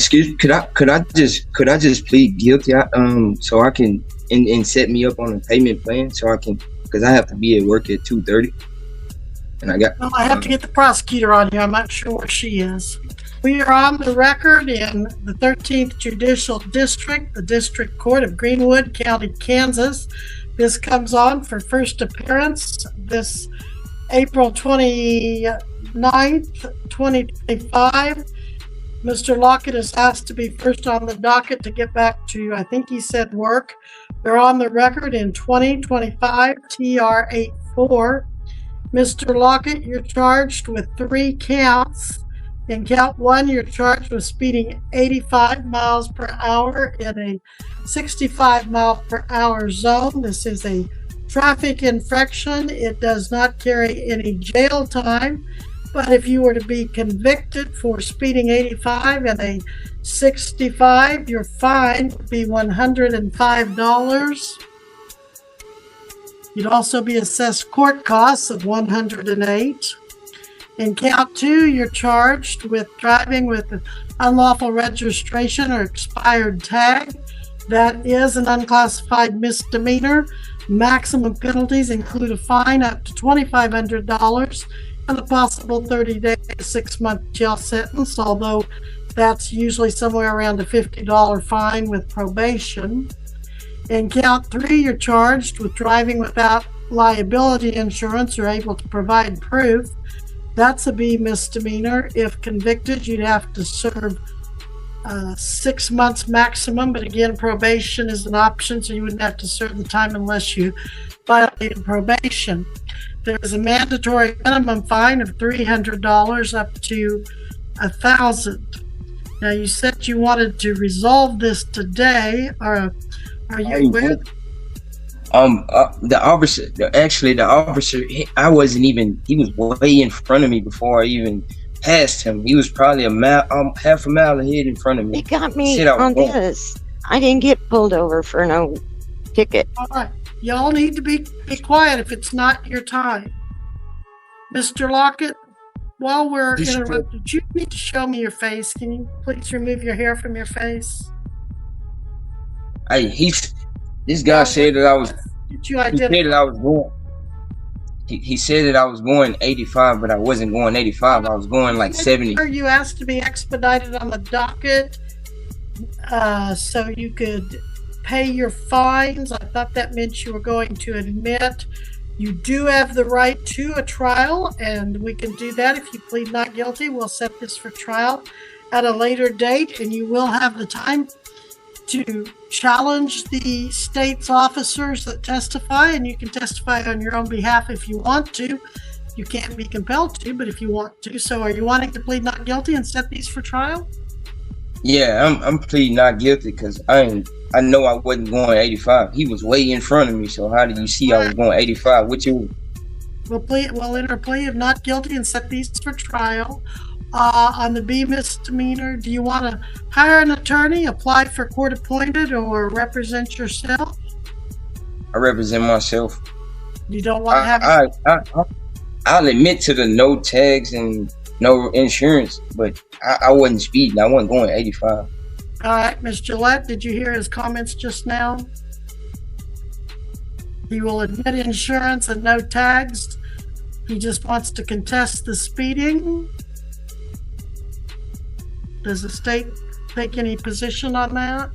excuse, could I just plead guilty? So I can and set me up on a payment plan so I can, because I have to be at work at 2:30, and I got. Well, I have to get the prosecutor on here. I'm not sure where she is. We are on the record in the 13th Judicial District, the District Court of Greenwood County, Kansas. This comes on for first appearance this April 29th, 2025. Mr. Lockett is asked to be first on the docket to get back to, I think he said, work. They're on the record in 2025 TR84. Mr. Lockett, you're charged with 3 counts. In count 1, you're charged with speeding 85 miles per hour in a 65 mile per hour zone. This is a traffic infraction. It does not carry any jail time, but if you were to be convicted for speeding 85 in a 65, your fine would be $105. You'd also be assessed court costs of $108. In count 2, you're charged with driving with unlawful registration or expired tag. That is an unclassified misdemeanor. Maximum penalties include a fine up to $2,500 and a possible 30-day to 6-month jail sentence, although that's usually somewhere around a $50 fine with probation. In count 3, you're charged with driving without liability insurance or able to provide proof. That's a B misdemeanor. If convicted, you'd have to serve 6 months maximum, but again, probation is an option, so you wouldn't have to serve the time unless you violated probation. There's a mandatory minimum fine of $300 up to $1,000. Now, you said you wanted to resolve this today. Are you with? The officer, I wasn't even, he was way in front of me before I even passed him. He was probably half a mile ahead in front of me. They got me on this. I didn't get pulled over for no ticket. All right. Y'all need to be quiet if it's not your time. Mr. Lockett, while we're interrupted, you need to show me your face. Can you please remove your hair from your face? This guy said that I was. Did you identify? He said that I was going. He said that I was going 85, but I wasn't going 85. I was going like 70. You asked to be expedited on the docket, so you could pay your fines. I thought that meant you were going to admit. You do have the right to a trial, and we can do that if you plead not guilty. We'll set this for trial at a later date, and you will have the time to challenge the state's officers that testify, and you can testify on your own behalf if you want to. You can't be compelled to, but if you want to. So are you wanting to plead not guilty and set these for trial? Yeah, I'm pleading not guilty because I know I wasn't going 85. He was way in front of me, so how did you see I was going 85? We'll enter a plea of not guilty and set these for trial. On the B misdemeanor, do you want to hire an attorney, apply for court appointed, or represent yourself? I represent myself. You don't want to have... I'll admit to the no tags and no insurance, but I wasn't speeding. I wasn't going 85. All right, Ms. Gillette, did you hear his comments just now? He will admit insurance and no tags. He just wants to contest the speeding. Does the state take any position on that?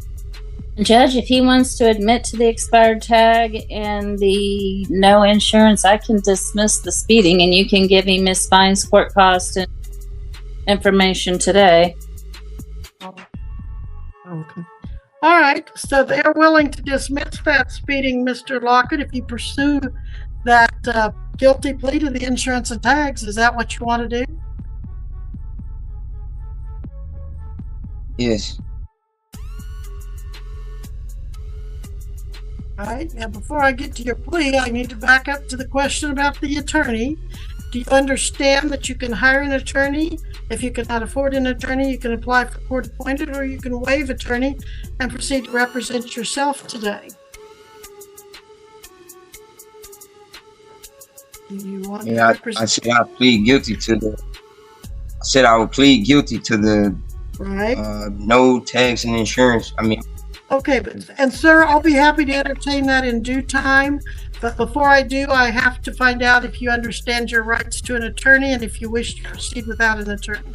Judge, if he wants to admit to the expired tag and the no insurance, I can dismiss the speeding and you can give me Ms. Fine's court cost and information today. Okay. All right. So they're willing to dismiss that speeding, Mr. Lockett, if you pursue that guilty plea to the insurance and tags. Is that what you want to do? Yes. All right. Now, before I get to your plea, I need to back up to the question about the attorney. Do you understand that you can hire an attorney? If you cannot afford an attorney, you can apply for court appointed, or you can waive attorney and proceed to represent yourself today. Do you want to represent? I said I plead guilty to the. I said I would plead guilty to the right? No tax and insurance. I mean, Okay, and sir, I'll be happy to entertain that in due time. But before I do, I have to find out if you understand your rights to an attorney and if you wish to proceed without an attorney.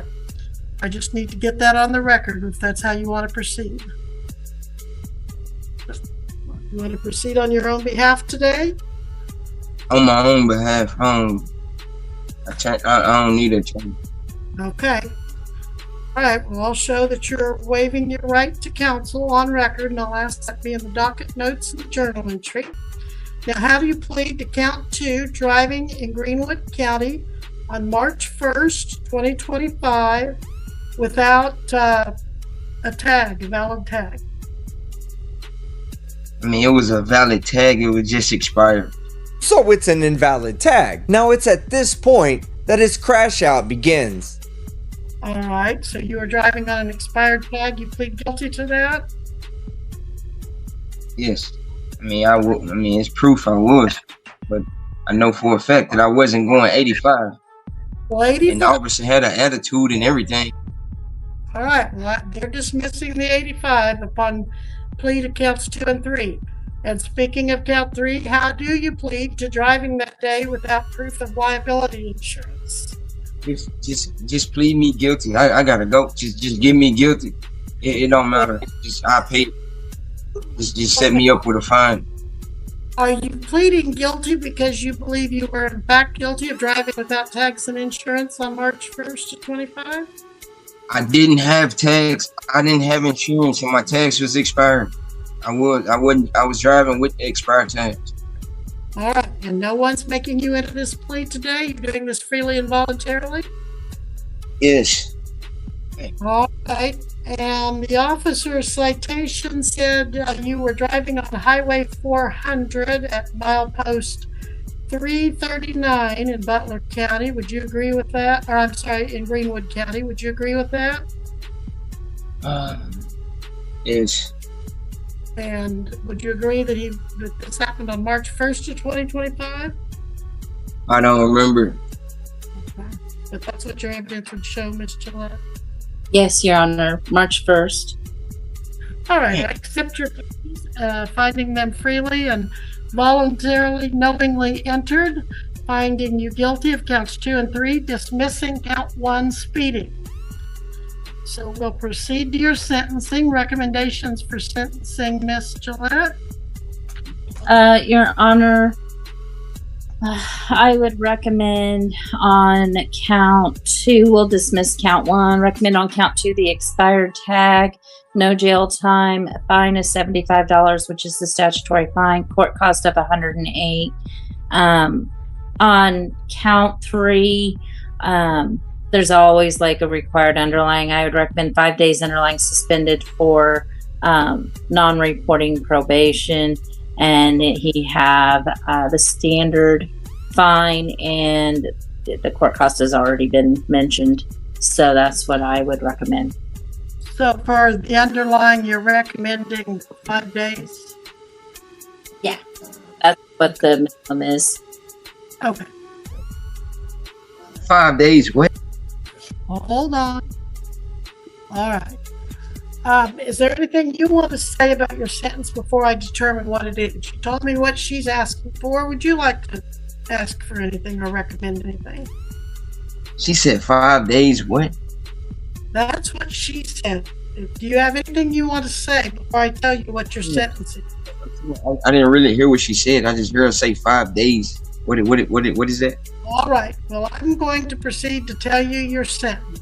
I just need to get that on the record if that's how you want to proceed. You want to proceed on your own behalf today? on my own behalf, I don't need a attorney. Okay. All right, well, I'll show that you're waiving your right to counsel on record, and I'll ask that be in the docket notes and the journal entry. Now, how do you plead to count 2, driving in Greenwood County on March 1st, 2025, without a tag, a valid tag? I mean, it was a valid tag. It was just expired. So it's an invalid tag. Now it's at this point that his crash out begins. All right, so you were driving on an expired tag. You plead guilty to that? Yes. I mean, it's proof I was, but I know for a fact that I wasn't going 85. Well, 85. And the officer had an attitude and everything. All right, well, they're dismissing the 85 upon plea to counts 2 and 3. And speaking of count 3, how do you plead to driving that day without proof of liability insurance? Just plead me guilty. I gotta go. Just give me guilty. It don't matter. I pay. Just set me up with a fine. Are you pleading guilty because you believe you were in fact guilty of driving without tags and insurance on March 1st of 25? I didn't have tags. I didn't have insurance, and my tags was expired. I was driving with expired tags. All right, and no one's making you into this plea today? You're doing this freely and voluntarily? Yes. All right, and the officer's citation said you were driving on Highway 400 at milepost 339 in Butler County. Would you agree with that? Or I'm sorry, in Greenwood County. Would you agree with that? Yes. And would you agree that this happened on March 1st of 2025? I don't remember. Okay. But that's what your evidence would show, Ms. Gillette. Yes, Your Honor, March 1st. All right, I accept your pleas, finding them freely and voluntarily, knowingly entered, finding you guilty of counts 2 and 3, dismissing count 1, speeding. So we'll proceed to your sentencing. Recommendations for sentencing, Miss Gillette? Your Honor, I would recommend on count 2, we'll dismiss count 1. Recommend on count 2 the expired tag, no jail time, a fine of $75, which is the statutory fine, court cost of $108. On count 3, there's always like a required underlying. I would recommend 5 days underlying suspended for non-reporting probation, and he have the standard fine, and the court cost has already been mentioned. So that's what I would recommend. So for the underlying, you're recommending 5 days? Yeah, that's what the minimum is. Okay. 5 days. What? Hold on. All right. Is there anything you want to say about your sentence before I determine what it is? You told me what she's asking for. Would you like to ask for anything or recommend anything? She said 5 days. What? That's what she said. Do you have anything you want to say before I tell you what your sentence is? I didn't really hear what she said. I just heard her say 5 days. What is that? All right. Well, I'm going to proceed to tell you your sentence.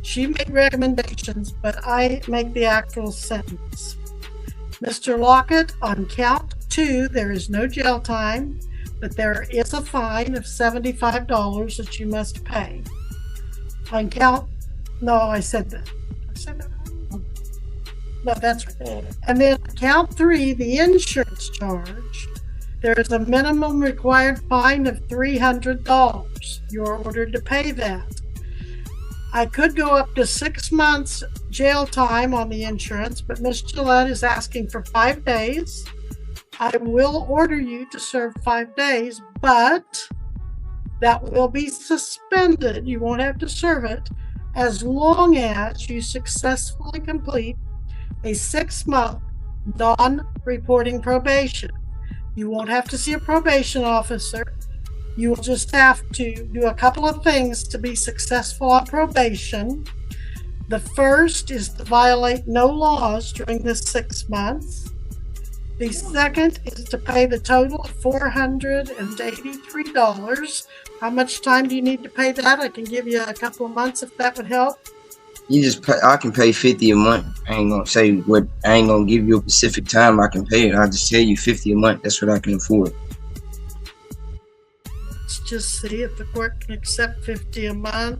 She made recommendations, but I make the actual sentence. Mr. Lockett, on count 2, there is no jail time, but there is a fine of $75 that you must pay. On count, no, I said that. No, that's right. And then count 3, the insurance charge. There is a minimum required fine of $300. You're ordered to pay that. I could go up to 6 months jail time on the insurance, but Ms. Gillette is asking for 5 days. I will order you to serve 5 days, but that will be suspended. You won't have to serve it as long as you successfully complete a 6-month non-reporting probation. You won't have to see a probation officer. You will just have to do a couple of things to be successful on probation. The first is to violate no laws during this 6 months. The second is to pay the total of $483. How much time do you need to pay that? I can give you a couple of months if that would help. You just pay, I can pay 50 a month. I ain't gonna say what, I ain't gonna give you a specific time I can pay it. I'll just tell you 50 a month. That's what I can afford. Let's just see if the court can accept 50 a month.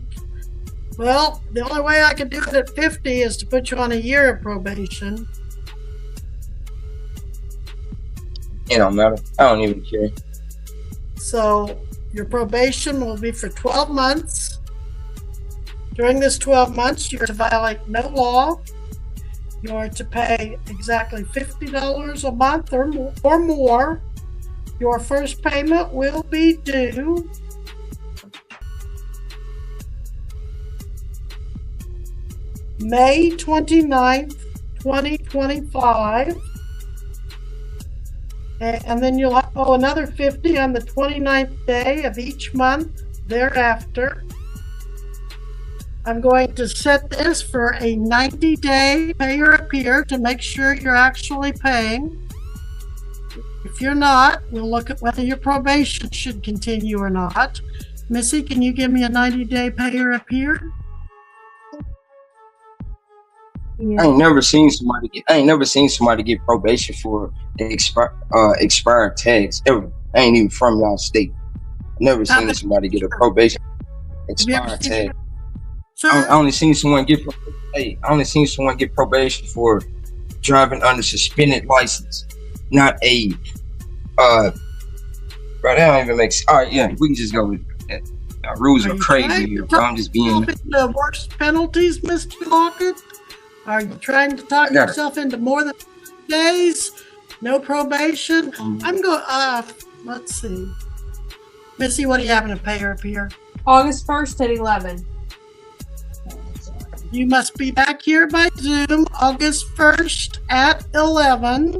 Well, the only way I can do it at 50 is to put you on a year of probation. It don't matter. I don't even care. So your probation will be for 12 months. During this 12 months, you're to violate no law. You're to pay exactly $50 a month or more. Your first payment will be due May 29th, 2025. And then you'll owe another $50 on the 29th day of each month thereafter. I'm going to set this for a 90-day pay or appear to make sure you're actually paying. If you're not, we'll look at whether your probation should continue or not. Missy, can you give me a 90-day pay or appear? I ain't never seen somebody get probation for expired tags ever. I ain't even from y'all state. Never seen somebody get a probation expired tag. I only seen someone get probation for driving under suspended license, not a bro, that don't even make sense. All right, yeah, we can just go with that. Rules are crazy here, bro. I'm just being the worst penalties, Mr. Lockett. Are you trying to talk yourself into more than days? No probation? I'm going, let's see. Missy, what do you have in a pay or appear? August 1st at 11. You must be back here by Zoom August 1st at 11,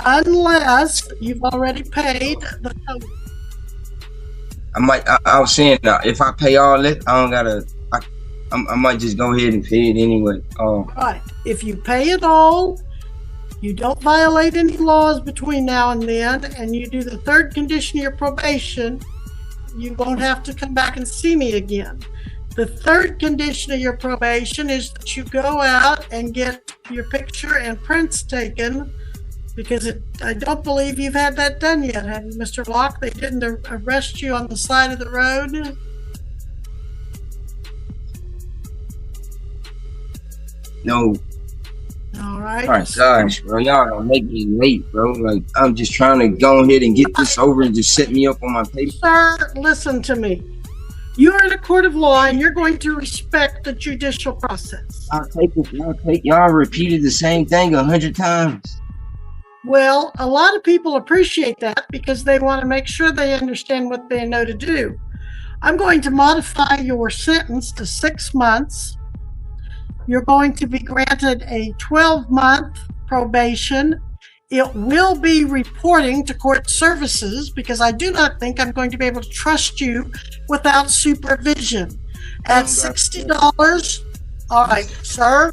unless you've already paid the total. I was saying if I pay all it, I don't gotta. I might just go ahead and pay it anyway. Right. If you pay it all, you don't violate any laws between now and then, and you do the third condition of your probation, you won't have to come back and see me again. The third condition of your probation is that you go out and get your picture and prints taken, because I don't believe you've had that done yet, have you, Mr. Locke? They didn't arrest you on the side of the road? No. All right. All right, gosh, bro, y'all don't make me late, bro. Like, I'm just trying to go ahead and get this over and just set me up on my paper. Sir, listen to me. You are in a court of law, and you're going to respect the judicial process. Y'all repeated the same thing 100 times. Well, a lot of people appreciate that because they want to make sure they understand what they know to do. I'm going to modify your sentence to 6 months. You're going to be granted a 12-month probation. It will be reporting to court services because I do not think I'm going to be able to trust you without supervision. At $60, all right, sir.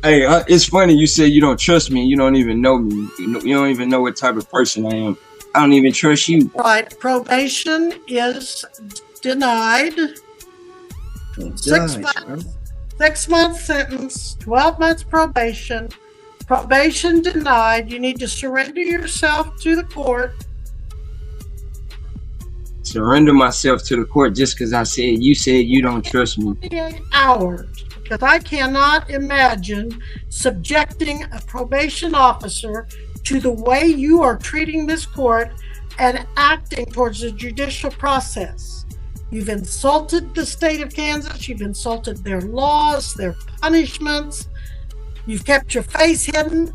Hey, it's funny you say you don't trust me. You don't even know me. You don't even know what type of person I am. I don't even trust you. Right, probation is denied. 6 months, 6 month sentence, 12 months probation. Probation denied. You need to surrender yourself to the court. Surrender myself to the court just because you said you don't trust me. 48 hours, because I cannot imagine subjecting a probation officer to the way you are treating this court and acting towards the judicial process. You've insulted the state of Kansas. You've insulted their laws, their punishments. You've kept your face hidden.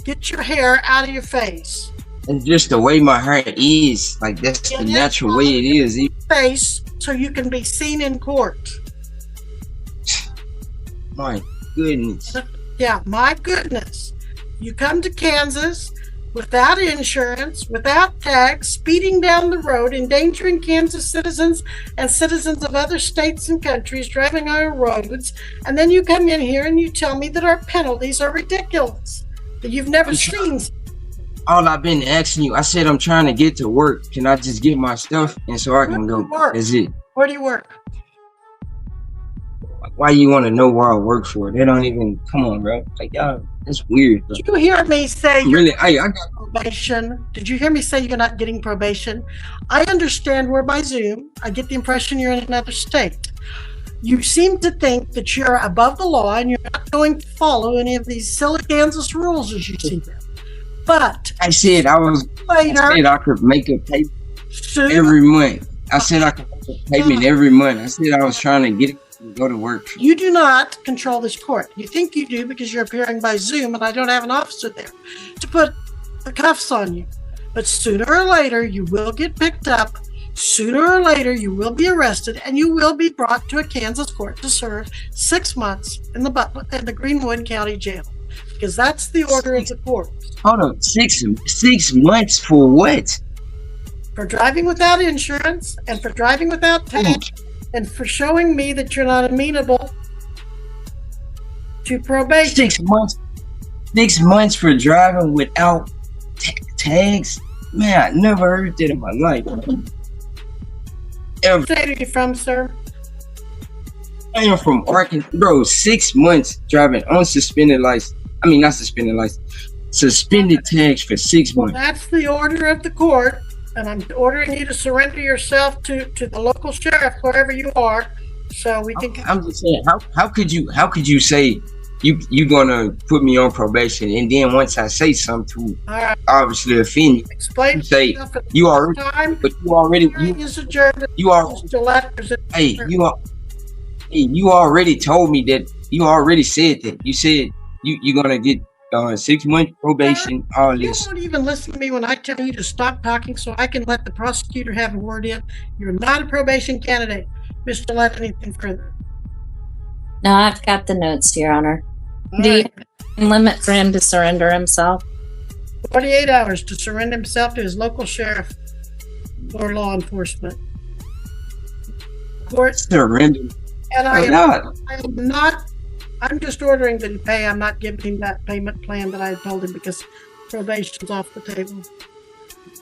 Get your hair out of your face. It's just the way my hair is. Like, that's the natural way it is. Face so you can be seen in court. My goodness. Yeah, my goodness. You come to Kansas without insurance, without tags, speeding down the road, endangering Kansas citizens and citizens of other states and countries driving on our roads, and then you come in here and you tell me that our penalties are ridiculous, that you've never seen. All I've been asking you, I said I'm trying to get to work. Can I just get my stuff and so I can go? That's it. Where do you work? Why you want to know where I work for? They don't even, come on, bro. Like, y'all, that's weird, bro. Did you hear me say Really, I got probation? Did you hear me say you're not getting probation? I understand we're by Zoom. I get the impression you're in another state. You seem to think that you're above the law and you're not going to follow any of these silly Kansas rules as you see them. But I said I could make a payment every month. I said I could make a payment every month. I said I was trying to get it to go to work. You do not control this court. You think you do because you're appearing by Zoom and I don't have an officer there to put the cuffs on you. But sooner or later, you will get picked up. Sooner or later, you will be arrested and you will be brought to a Kansas court to serve 6 months in the Greenwood County Jail. Because that's the order of the court. Hold on, 6 months for what? For driving without insurance and for driving without tax and for showing me that you're not amenable to probation. 6 months. 6 months for driving without tags? Man, I never heard that in my life. Ever. What state are you from, sir? I am from Arkansas. Bro, 6 months driving unsuspended license. I mean, not suspended license. Suspended tags for 6 months. That's the order of the court, and I'm ordering you to surrender yourself to the local sheriff wherever you are, so we can. I'm just saying, how could you say you gonna put me on probation, and then once I say something to obviously offend you, Explain. You say you already, but you already told me that. You already said that. You said you're gonna get 6 months probation, all this. You won't even listen to me when I tell you to stop talking so I can let the prosecutor have a word in. You're not a probation candidate. Mr. Gillette, anything further? No, I've got the notes, Your Honor. Do you have a limit for him to surrender himself? 48 hours to surrender himself to his local sheriff or law enforcement. Court surrender. And I'm just ordering that he pay. I'm not giving him that payment plan that I told him because probation's off the table.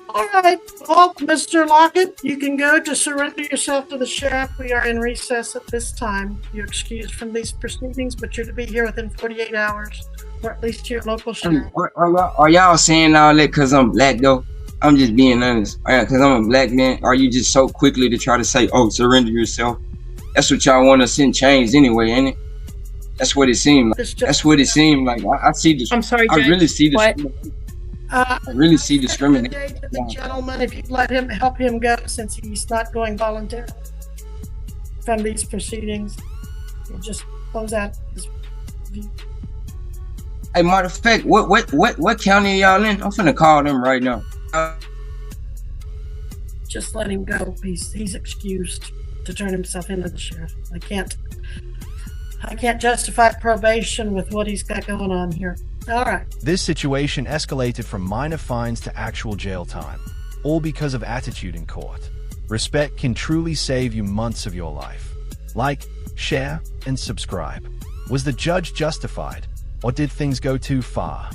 All right. Well, Mr. Lockett, you can go to surrender yourself to the sheriff. We are in recess at this time. You're excused from these proceedings, but you're to be here within 48 hours, or at least to your local sheriff. Are y'all saying all that because I'm black, though? I'm just being honest. Because I'm a black man. Are you just so quickly to try to say, oh, surrender yourself? That's what y'all want to send change anyway, ain't it? That's what it seemed like. That's what it seemed like. I see this. I'm sorry, I really see this. I really see discrimination. The gentleman, if you'd let him help him go, since he's not going voluntarily from these proceedings, he'll just close out his view. Hey, matter of fact, what county are y'all in? I'm finna call them right now. Just let him go. He's excused to turn himself into the sheriff. I can't justify probation with what he's got going on here. All right. This situation escalated from minor fines to actual jail time, all because of attitude in court. Respect can truly save you months of your life. Like, share, and subscribe. Was the judge justified, or did things go too far?